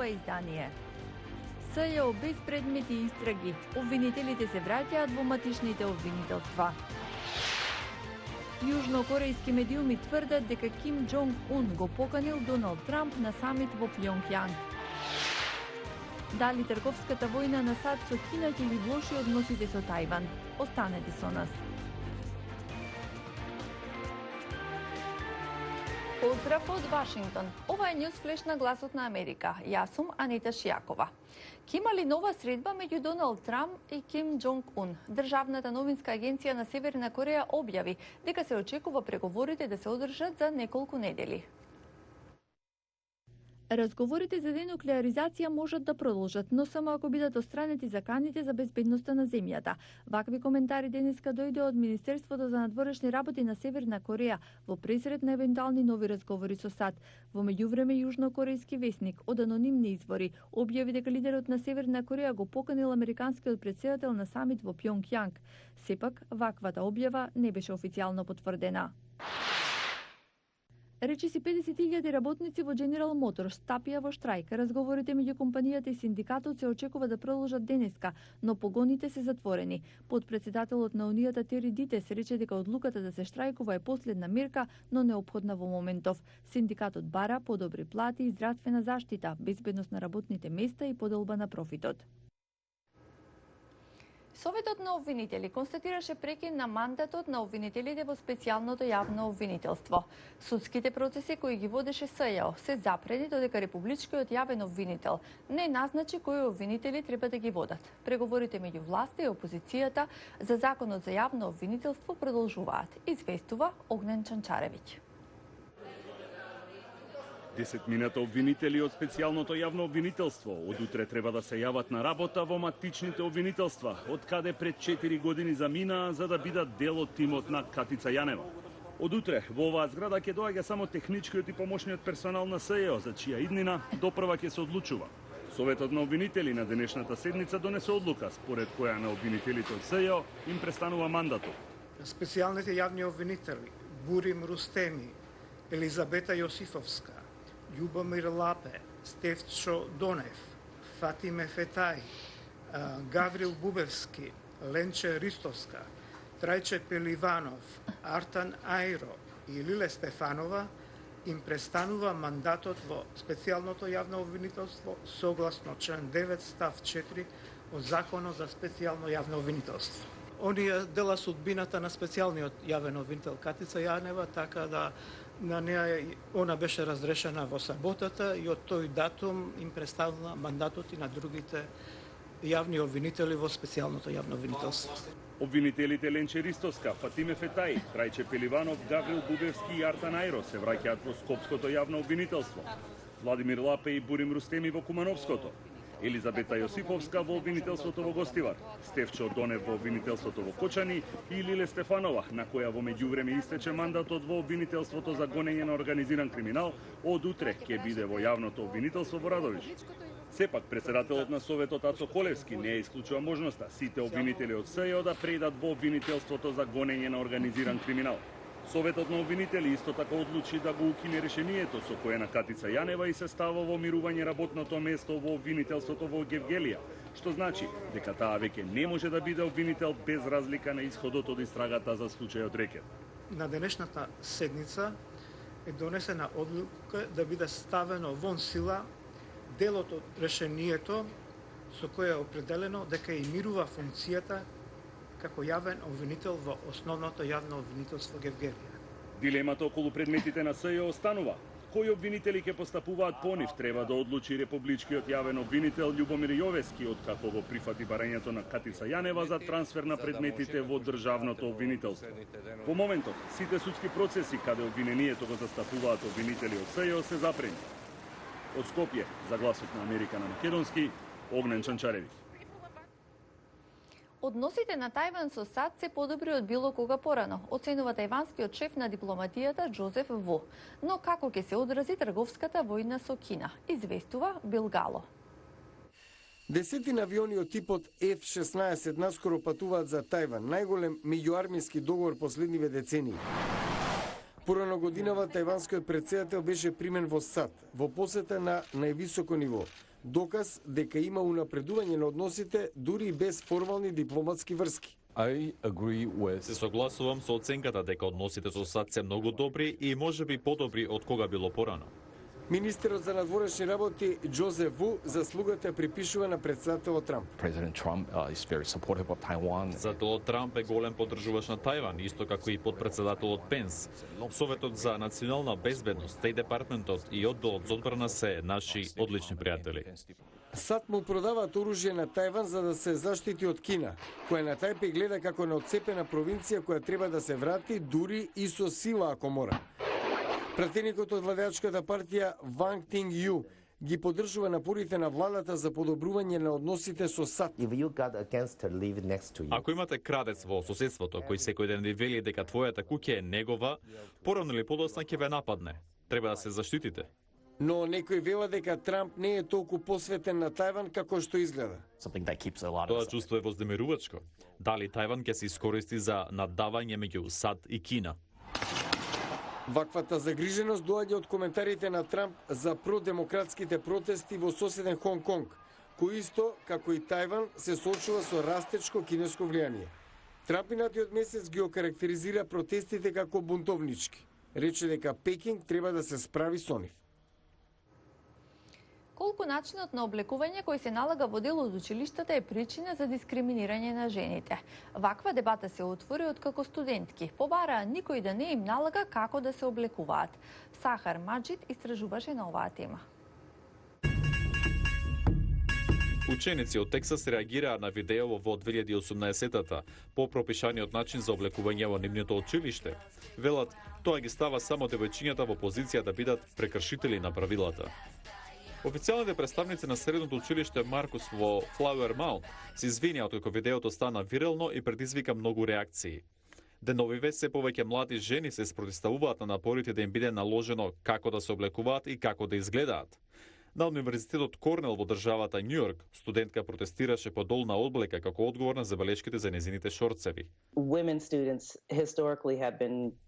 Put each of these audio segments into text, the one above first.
ова издание. СЈО без предмети и истраги. Обвинителите се враќаат во матичните обвинителства. Јужнокорејски медиуми тврдат дека Ким Џонг Ун го поканил Доналд Трамп на самит во Пјонгјанг. Дали трговската војна на САД со Кина ќе ги влоши односите со Тајван? Останете со нас. Поздрав од Вашингтон. Ова е Ньюсфлеш на Гласот на Америка. Јас сум Анита Шијакова. Ќе има ли нова средба меѓу Доналд Трамп и Ким Џонг Ун? Државната новинска агенција на Северна Кореја објави дека се очекува преговорите да се одржат за неколку недели. Разговорите за денуклеаризација можат да продолжат, но само ако бидат остранети заканите за безбедноста на земјата. Вакви коментари денеска дојде од Министерството за надворешни работи на Северна Кореја во пресред на евентуални нови разговори со САД. Во меѓувреме јужнокорејски весник од анонимни извори објави дека лидерот на Северна Кореја го поканил американскиот претседател на самит во Пјонгјанг. Сепак, ваквата објава не беше официјално потврдена. Речиси 50.000 работници во General Motors стапија во штрајк. Разговорите меѓу компанијата и синдикатот се очекува да продолжат денеска, но погоните се затворени. Подпредседателот на Унијата Тери Дитес рече дека одлуката да се штрајкува е последна мерка, но неопходна во моментов. Синдикатот бара подобри плати и здравствена заштита, безбедност на работните места и поделба на профитот. Советот на обвинители констатираше прекин на мандатот на обвинителите во специјалното јавно обвинителство. Судските процеси кои ги водеше СЈО се запрени додека републичкиот јавен обвинител не назначи кои обвинители треба да ги водат. Преговорите меѓу власта и опозицијата за законот за јавно обвинителство продолжуваат, известува Огнен Чанчаревиќ. 10 мината обвинители од специјалното јавно обвинителство од утре треба да се јават на работа во матичните обвинителства, од каде пред 4 години заминаа за да бидат дел од тимот на Катица Јанева. Од утре во оваа зграда ќе доаѓа само техничкиот и помошниот персонал на СЈО, за чија иднина допрва ќе се одлучува. Советот на обвинители на денешната седница донесе одлука според која на обвинителите од СЈО им престанува мандатот. Специјалните јавни обвинители Бурим Рустеми, Елизабета Јосифовска, Љубомир Лапе, Стефчо Донев, Фатиме Фетај, Гаврил Бубевски, Ленче Ристовска, Трајче Пеливанов, Артан Ајро и Лиле Стефанова им престанува мандатот во специјалното јавно обвинителство согласно член 9 став 4 од Законот за специјално јавно обвинителство. Оние дела судбината на специјалниот јавен обвинител Катица Јанева, така да на неа она беше разрешена во саботата и од тој датум им престанува мандатот и на другите јавни обвинители во специјалното јавно обвинителство. Обвинителите Ленче Ристовска, Фатиме Фетај, Трајче Пеливанов, Гаврил Бубевски и Артан Ајро се враќаат во Скопското јавно обвинителство. Владимир Лапе и Бурим Рустеми во Кумановското. Елизабета Јосифовска во обвинителството во Гостивар, Стефчо Донев во обвинителството во Кочани и Лиле Стефанова, на која во меѓувреме истече мандатот во обвинителството за гонење на организиран криминал, од утре ќе биде во јавното обвинителство во Радовиш. Сепак, председателот на Советот Ацо Колевски не исклучува можноста сите обвинители од СЈО да преидат во обвинителството за гонење на организиран криминал. Советот на обвинители исто така одлучи да го укине решението со кое на Катица Јанева и се става во мирување работното место во обвинителството во Гевгелија, што значи дека таа веќе не може да биде обвинител без разлика на исходот од истрагата за случајот Рекет. На денешната седница е донесена одлука да биде ставено вон сила делот од решението со кое е определено дека и мирува функцијата како јавен обвинител во основното јавно обвинителство Гевгелија. Дилемата околу предметите на СЈО останува. Кои обвинители ќе постапуваат по нив треба да одлучи републичкиот јавен обвинител Љубомир Јовески, откако го прифати барањето на Катица Јанева за трансфер на предметите во државното обвинителство. Во моментот, сите судски процеси каде обвинението го застапуваат обвинители од СЈО се запрени. Од Скопје, за Гласот на Америка на македонски, Огнен Чанчаревиќ. Односите на Тајван со САД се подобри од било кога порано, оценува тајванскиот шеф на дипломатијата Џозеф Во. Но како ќе се одрази трговската војна со Кина, известува Бил Гало. Десетина авиони од типот F-16 наскоро патуваат за Тајван, најголем меѓуармиски договор последниве децении. Порано годинава тајванскиот претседател беше примен во САД, во посета на највисоко ниво. Доказ дека има унапредување на односите дури и без формални дипломатски врски. Се согласувам со оценката дека односите со САД се многу добри и можеби подобри од кога било порано. Министерот за надворешни работи Джозеф Ву заслугата припишува на претседателот Трамп. Председателот Трамп е голем поддржувач на Тајван, исто како и подпредседателот Пенс. Советот за национална безбедност, Стејт департментот и одделот за одбрана се наши одлични пријатели. САД му продаваат оружје на Тајван за да се заштити од Кина, која на Тајпеј гледа како на отцепена провинција која треба да се врати дури и со сила ако мора. Пратеникот од владеачката партија Ванг Тинг Ю ги поддржува напорите на владата за подобрување на односите со САД. Ако имате крадец во соседството кој секој ден ви вели дека твојата куќа е негова, порано или подоцна ќе ве нападне. Треба да се заштитите. Но некој вела дека Трамп не е толку посветен на Тајван како што изгледа. Тоа чувство е вознемирувачко. Дали Тајван ќе се искористи за наддавање меѓу САД и Кина? Ваквата загриженост доаѓа од коментарите на Трамп за продемократските протести во соседен Хонг Конг, кој исто, како и Тајван, се соочува со растечко кинеско влијание. Трамп минатиот месец ги окарактеризира протестите како бунтовнички. Рече дека Пекинг треба да се справи со нив. Колку начинот на облекување кој се налага во дел од училиштата е причина за дискриминирање на жените. Ваква дебата се отвори откако студентки побараа никој да не им налага како да се облекуваат. Сахар Маджид истражуваше на оваа тема. Ученици од Тексас реагираа на видео во 2018-та по пропишаниот начин за облекување во нивното училиште. Велат, тоа ги става само девојчињата во позиција да бидат прекршители на правилата. Официјалните представници на средното училиште Маркус во Флауер Маунт се извинија откако видеото стана вирално и предизвика многу реакции. Деновиве се повеќе млади жени се спротивставуваат на напорите да им биде наложено како да се облекуваат и како да изгледаат. На Универзитетот Корнел во државата Њујорк, студентка протестираше по долна облека како одговор на забелешките за незините шорцеви.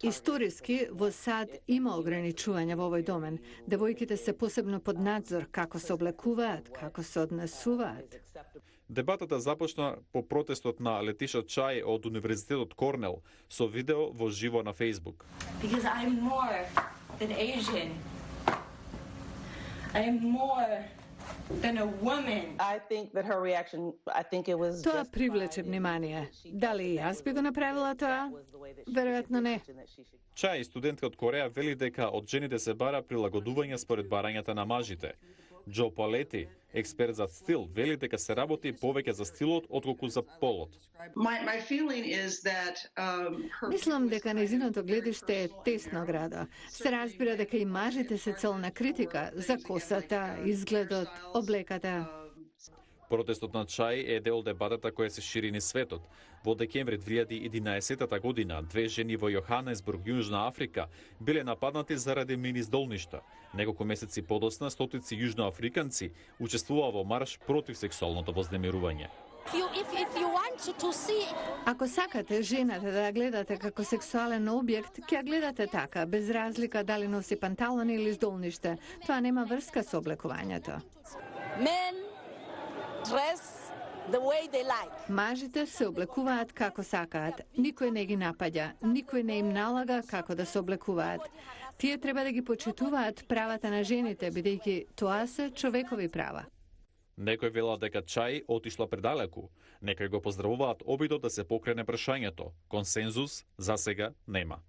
Историски во САД има ограничувања во овој домен. Девојките се посебно под надзор како се облекуваат, како се однесуваат. Дебатата започна по протестот на Летиша Чај од Универзитетот Корнел со видео во живо на Facebook. Because I'm more than Asian. I'm more than a woman. Тоа привлече внимание. Дали и јас би го направила тоа? Веројатно не. Чај, студентка од Кореја, вели дека од жените се бара прилагодување според барањата на мажите. Џо Палети, експерт за стил, вели дека се работи повеќе за стилот отколку за полот. Мислам дека нејзиното гледиште е тесно градо. Се разбира дека и мажите се цел на критика за косата, изгледот, облеката. Протестот на Чај е дел дебатата која се шири низ светот. Во декември 2011 година, две жени во Јоханесбург, Јужна Африка, биле нападнати заради мини-здолништа. Неколку месеци подоцна, стотици јужноафриканци учествуваа во марш против сексуалното вознемирување. Ако сакате жената да ја гледате како сексуален објект, ќе ја гледате така, без разлика дали носи панталони или здолниште. Тоа нема врска со облекувањето. Мажите се облекуваат како сакаат. Никој не ги напаѓа, никој не им налага како да се облекуваат. Тие треба да ги почитуваат правата на жените, бидејќи тоа се човекови права. Некој велат дека Чај отишла предалеку. Некој го поздравуваат обидот да се покрене прашањето. Консензус за сега нема.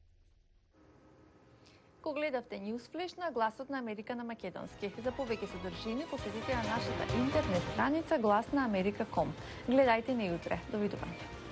Ко гледавте Newsflash на Гласот на Америка на македонски. За повеќе содржини посетите на нашата интернет страница glasnaamerika.com. Гледајте не утре. Довидување.